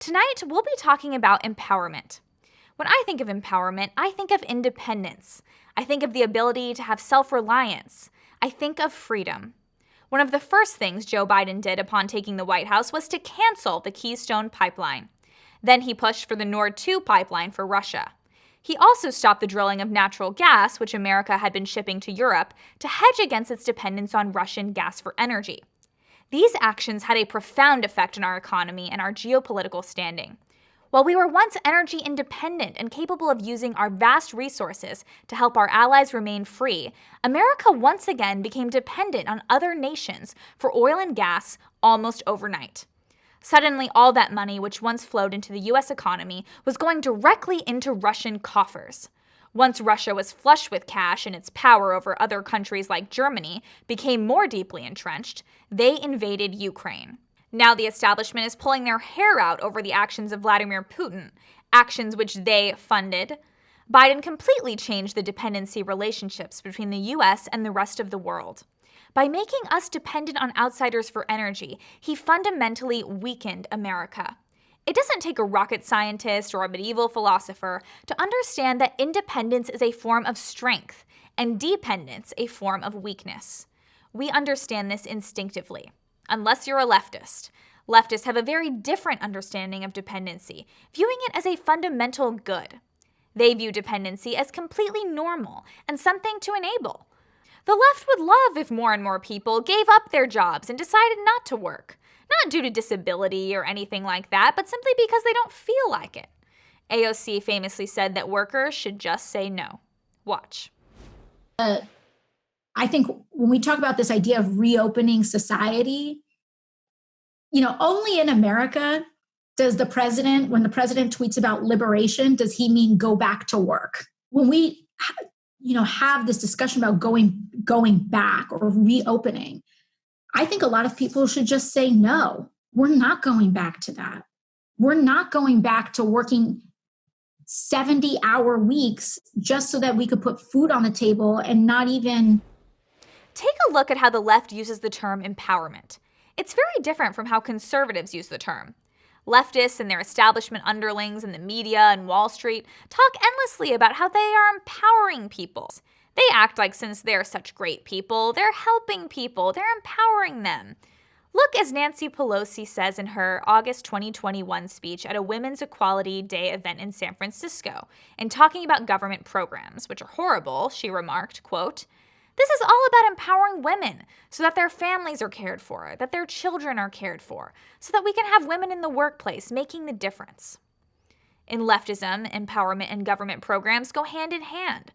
Tonight, we'll be talking about empowerment. When I think of empowerment, I think of independence. I think of the ability to have self-reliance. I think of freedom. One of the first things Joe Biden did upon taking the White House was to cancel the Keystone Pipeline. Then he pushed for the Nord 2 pipeline for Russia. He also stopped the drilling of natural gas, which America had been shipping to Europe, to hedge against its dependence on Russian gas for energy. These actions had a profound effect on our economy and our geopolitical standing. While we were once energy independent and capable of using our vast resources to help our allies remain free, America once again became dependent on other nations for oil and gas almost overnight. Suddenly, all that money which once flowed into the U.S. economy was going directly into Russian coffers. Once Russia was flush with cash and its power over other countries like Germany became more deeply entrenched, they invaded Ukraine. Now the establishment is pulling their hair out over the actions of Vladimir Putin, actions which they funded. Biden completely changed the dependency relationships between the U.S. and the rest of the world. By making us dependent on outsiders for energy, he fundamentally weakened America. It doesn't take a rocket scientist or a medieval philosopher to understand that independence is a form of strength and dependence a form of weakness. We understand this instinctively, unless you're a leftist. Leftists have a very different understanding of dependency, viewing it as a fundamental good. They view dependency as completely normal and something to enable. The left would love if more and more people gave up their jobs and decided not to work. Not due to disability or anything like that, but simply because they don't feel like it. AOC famously said that workers should just say no. Watch. I think when we talk about this idea of reopening society, only in America does the president, when the president tweets about liberation, does he mean go back to work? When we, have this discussion about going back or reopening, I think a lot of people should just say, no, we're not going back to that. We're not going back to working 70-hour weeks just so that we could put food on the table and not even... Take a look at how the left uses the term empowerment. It's very different from how conservatives use the term. Leftists and their establishment underlings in the media and Wall Street talk endlessly about how they are empowering people. They act like since they're such great people, they're helping people, they're empowering them. Look, as Nancy Pelosi says in her August 2021 speech at a Women's Equality Day event in San Francisco, in talking about government programs, which are horrible, she remarked, quote, "This is all about empowering women so that their families are cared for, that their children are cared for, so that we can have women in the workplace making the difference." In leftism, empowerment and government programs go hand in hand.